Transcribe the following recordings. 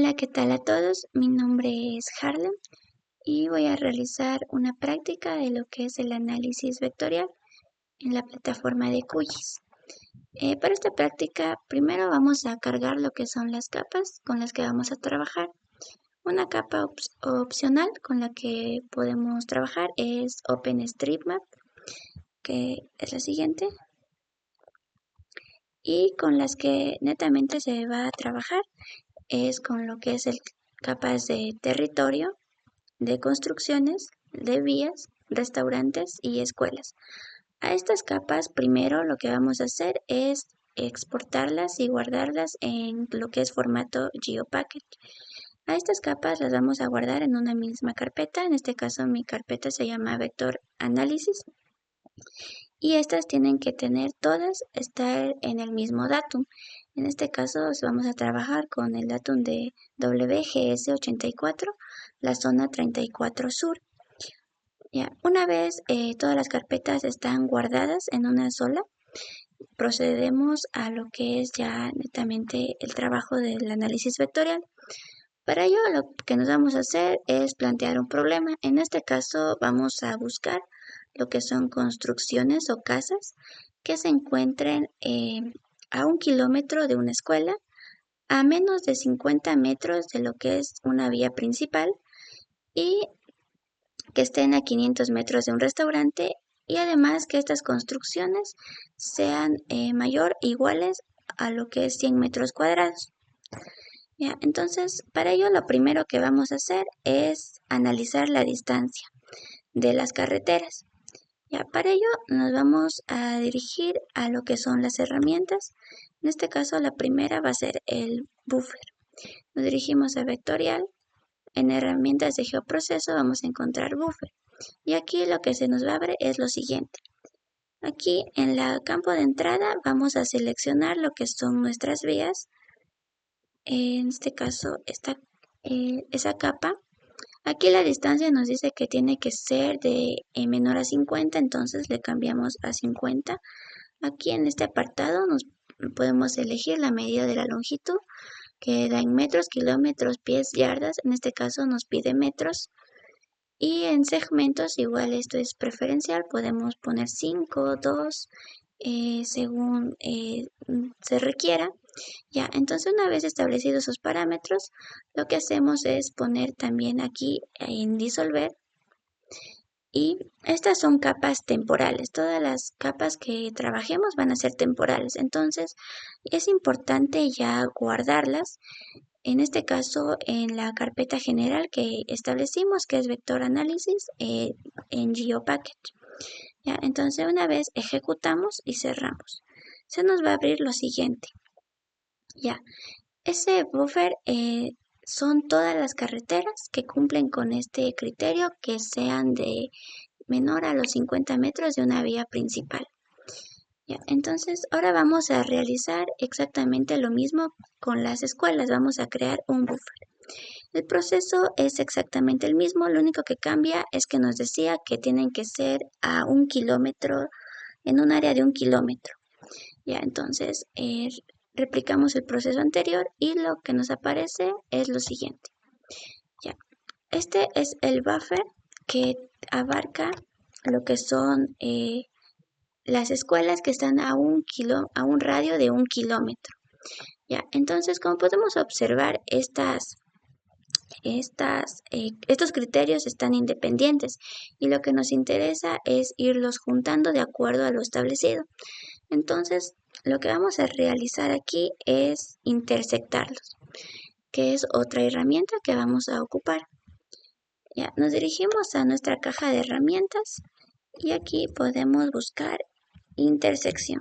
Hola, ¿qué tal a todos? Mi nombre es Harlem y voy a realizar una práctica de lo que es el análisis vectorial en la plataforma de QGIS. Para esta práctica, primero vamos a cargar lo que son las capas con las que vamos a trabajar. Una capa opcional con la que podemos trabajar es OpenStreetMap, que es la siguiente, y con las que netamente se va a trabajar es con lo que es el capas de territorio, de construcciones, de vías, restaurantes y escuelas. A estas capas primero lo que vamos a hacer es exportarlas y guardarlas en lo que es formato GeoPackage. A estas capas las vamos a guardar en una misma carpeta, en este caso mi carpeta se llama Vector Análisis y estas tienen que estar en el mismo datum. En este caso vamos a trabajar con el datum de WGS84, la zona 34 Sur. Ya, una vez todas las carpetas están guardadas en una sola, procedemos a lo que es ya netamente el trabajo del análisis vectorial. Para ello lo que nos vamos a hacer es plantear un problema. En este caso vamos a buscar lo que son construcciones o casas que se encuentren a 1 kilómetro de una escuela, a menos de 50 metros de lo que es una vía principal y que estén a 500 metros de un restaurante y además que estas construcciones sean mayor o iguales a lo que es 100 metros cuadrados. Ya, entonces, para ello lo primero que vamos a hacer es analizar la distancia de las carreteras. Ya, para ello nos vamos a dirigir a lo que son las herramientas. En este caso, la primera va a ser el buffer. Nos dirigimos a vectorial. En herramientas de geoproceso vamos a encontrar buffer. Y aquí lo que se nos va a abrir es lo siguiente. Aquí en el campo de entrada vamos a seleccionar lo que son nuestras vías. En este caso, esa capa. Aquí la distancia nos dice que tiene que ser de menor a 50, entonces le cambiamos a 50. Aquí en este apartado nos podemos elegir la medida de la longitud, que da en metros, kilómetros, pies, yardas. En este caso nos pide metros. Y en segmentos, igual esto es preferencial, podemos poner 5, 2, según se requiera. Ya, entonces una vez establecidos esos parámetros, lo que hacemos es poner también aquí en disolver. Y estas son capas temporales, todas las capas que trabajemos van a ser temporales, entonces es importante ya guardarlas. En este caso, en la carpeta general que establecimos, que es vector análisis, en GeoPackage. Ya, entonces una vez ejecutamos y cerramos, se nos va a abrir lo siguiente. Ya, ese buffer son todas las carreteras que cumplen con este criterio que sean de menor a los 50 metros de una vía principal. Ya, entonces ahora vamos a realizar exactamente lo mismo con las escuelas. Vamos a crear un buffer. El proceso es exactamente el mismo, lo único que cambia es que nos decía que tienen que ser a 1 kilómetro, en un área de 1 kilómetro. Ya, entonces replicamos el proceso anterior y lo que nos aparece es lo siguiente. Ya, este es el buffer que abarca lo que son las escuelas que están a un radio de 1 kilómetro. Ya, entonces como podemos observar, estos criterios están independientes y lo que nos interesa es irlos juntando de acuerdo a lo establecido. Entonces, lo que vamos a realizar aquí es intersectarlos, que es otra herramienta que vamos a ocupar. Ya, nos dirigimos a nuestra caja de herramientas y aquí podemos buscar intersección,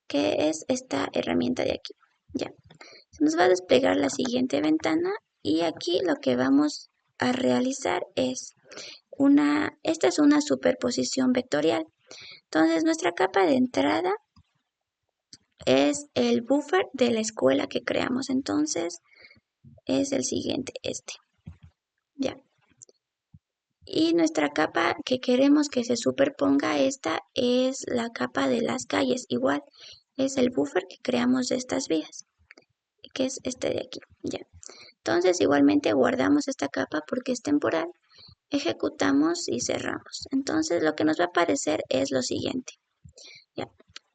que es esta herramienta de aquí. Ya, se nos va a desplegar la siguiente ventana y aquí lo que vamos a realizar es esta es una superposición vectorial. Entonces, nuestra capa de entrada es el buffer de la escuela que creamos. Entonces, es el siguiente, ya. Y nuestra capa que queremos que se superponga a esta es la capa de las calles. Igual, es el buffer que creamos de estas vías, que es este de aquí, ya. Entonces igualmente guardamos esta capa porque es temporal, ejecutamos y cerramos. Entonces lo que nos va a aparecer es lo siguiente. Ya.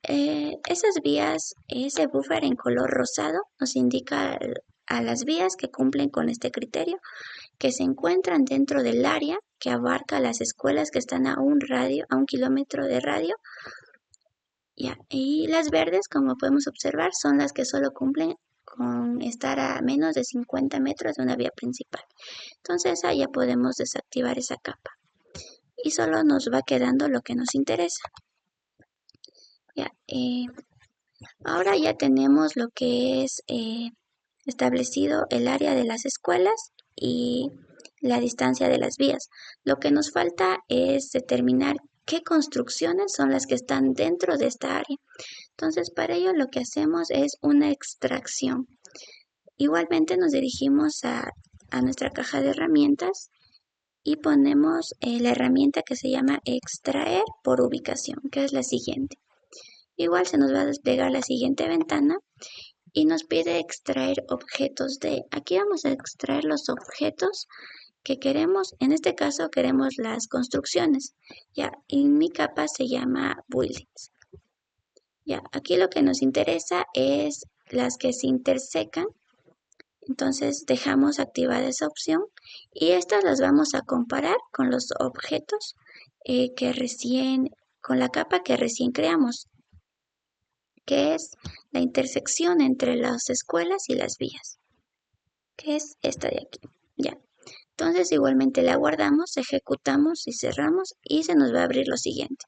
Esas vías, ese buffer en color rosado nos indica a las vías que cumplen con este criterio, que se encuentran dentro del área que abarca las escuelas que están a un kilómetro de radio. Ya. Y las verdes, como podemos observar, son las que solo cumplen con estar a menos de 50 metros de una vía principal. Entonces ahí ya podemos desactivar esa capa y solo nos va quedando lo que nos interesa. Ya, ahora ya tenemos lo que es establecido el área de las escuelas y la distancia de las vías. Lo que nos falta es determinar qué construcciones son las que están dentro de esta área. Entonces, para ello lo que hacemos es una extracción. Igualmente nos dirigimos a nuestra caja de herramientas y ponemos la herramienta que se llama extraer por ubicación, que es la siguiente. Igual se nos va a desplegar la siguiente ventana y nos pide extraer objetos de. Aquí vamos a extraer los objetos que queremos. En este caso queremos las construcciones. Ya, y mi capa se llama buildings. Ya, aquí lo que nos interesa es las que se intersecan. Entonces dejamos activada esa opción y estas las vamos a comparar con los objetos con la capa que recién creamos, que es la intersección entre las escuelas y las vías, que es esta de aquí. Ya. Entonces igualmente la guardamos, ejecutamos y cerramos y se nos va a abrir lo siguiente.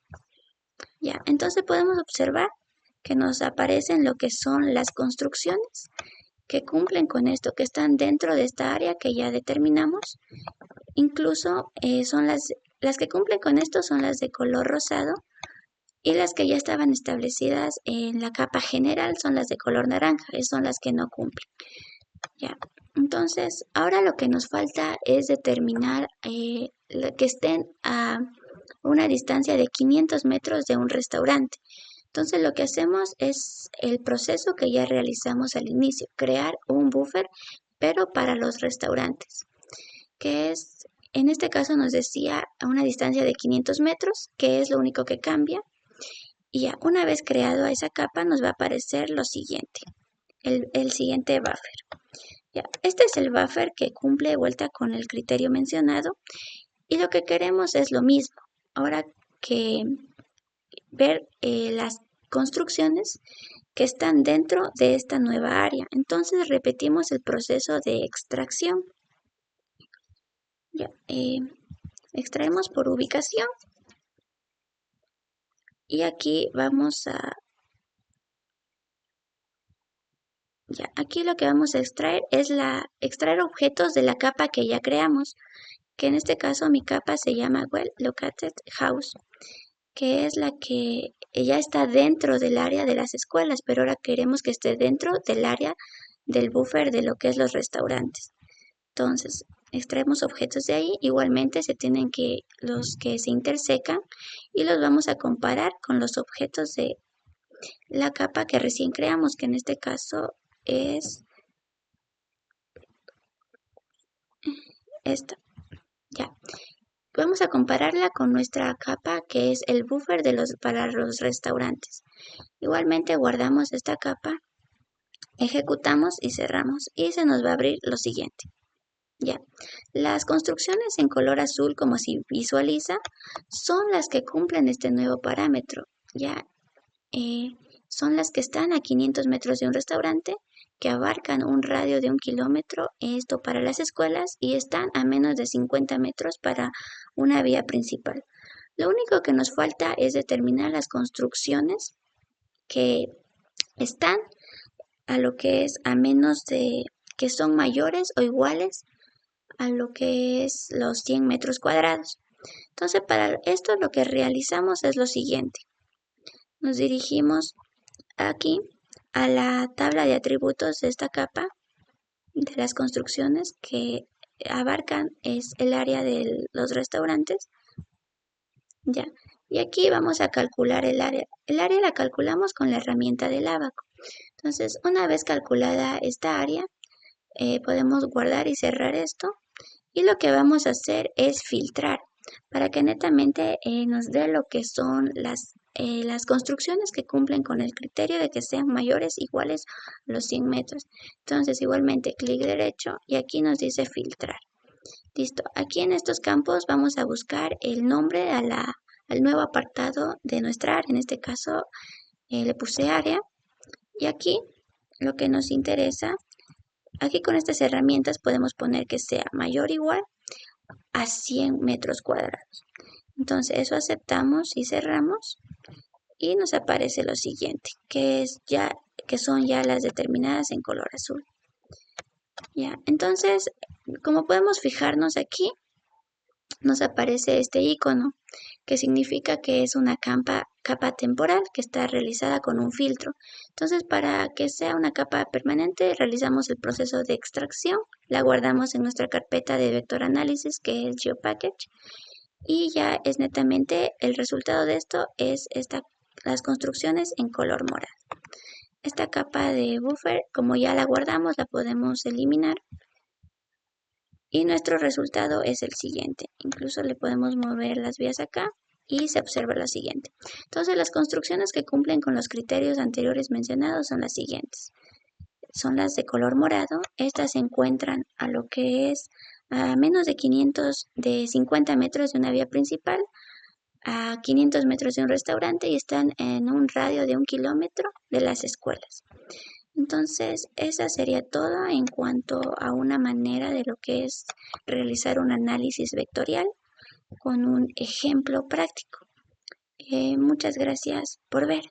Ya. Entonces podemos observar que nos aparecen lo que son las construcciones que cumplen con esto, que están dentro de esta área que ya determinamos. Incluso son las que cumplen con esto son las de color rosado y las que ya estaban establecidas en la capa general son las de color naranja, son las que no cumplen. Ya. Entonces, ahora lo que nos falta es determinar que estén a una distancia de 500 metros de un restaurante. Entonces, lo que hacemos es el proceso que ya realizamos al inicio, crear un buffer, pero para los restaurantes, que es, en este caso nos decía a una distancia de 500 metros, que es lo único que cambia. Y ya, una vez creado esa capa, nos va a aparecer lo siguiente, el siguiente buffer. Ya, este es el buffer que cumple de vuelta con el criterio mencionado y lo que queremos es lo mismo. Ahora que ver las construcciones que están dentro de esta nueva área. Entonces repetimos el proceso de extracción. Ya, extraemos por ubicación y aquí vamos a. Ya, aquí lo que vamos a extraer es extraer objetos de la capa que ya creamos, que en este caso mi capa se llama Well Located House, que es la que ya está dentro del área de las escuelas, pero ahora queremos que esté dentro del área del buffer de lo que es los restaurantes. Entonces, extraemos objetos de ahí, igualmente se tienen que los que se intersecan y los vamos a comparar con los objetos de la capa que recién creamos, que en este caso es esta. Ya. Vamos a compararla con nuestra capa que es el buffer para los restaurantes. Igualmente guardamos esta capa, ejecutamos y cerramos y se nos va a abrir lo siguiente. Ya, las construcciones en color azul, como se visualiza, son las que cumplen este nuevo parámetro. Ya, son las que están a 500 metros de un restaurante, que abarcan un radio de 1 kilómetro, esto para las escuelas, y están a menos de 50 metros para una vía principal. Lo único que nos falta es determinar las construcciones que están a lo que es a menos de, que son mayores o iguales a lo que es los 100 metros cuadrados. Entonces, para esto lo que realizamos es lo siguiente. Nos dirigimos aquí a la tabla de atributos de esta capa de las construcciones que abarcan es el área de los restaurantes. Ya. Y aquí vamos a calcular el área. El área la calculamos con la herramienta del ábaco. Entonces, una vez calculada esta área, podemos guardar y cerrar esto. Y lo que vamos a hacer es filtrar para que netamente nos dé lo que son las construcciones que cumplen con el criterio de que sean mayores iguales a los 100 metros. Entonces igualmente clic derecho y aquí nos dice filtrar. Listo, aquí en estos campos vamos a buscar el nombre al nuevo apartado de nuestra área. En este caso le puse área y aquí lo que nos interesa, aquí con estas herramientas podemos poner que sea mayor o igual a 100 metros cuadrados. Entonces eso aceptamos y cerramos y nos aparece lo siguiente, que son ya las determinadas en color azul. Ya, entonces, como podemos fijarnos aquí, nos aparece este icono que significa que es una capa temporal que está realizada con un filtro. Entonces, para que sea una capa permanente, realizamos el proceso de extracción, la guardamos en nuestra carpeta de vector análisis que es GeoPackage y ya es netamente el resultado de esto es las construcciones en color morado. Esta capa de buffer, como ya la guardamos, la podemos eliminar y nuestro resultado es el siguiente. Incluso le podemos mover las vías acá y se observa lo siguiente. Entonces las construcciones que cumplen con los criterios anteriores mencionados son las siguientes. Son las de color morado. Estas se encuentran a lo que es a menos de 50 metros de una vía principal, a 500 metros de un restaurante y están en un radio de 1 kilómetro de las escuelas. Entonces, esa sería todo en cuanto a una manera de lo que es realizar un análisis vectorial con un ejemplo práctico. Muchas gracias por ver.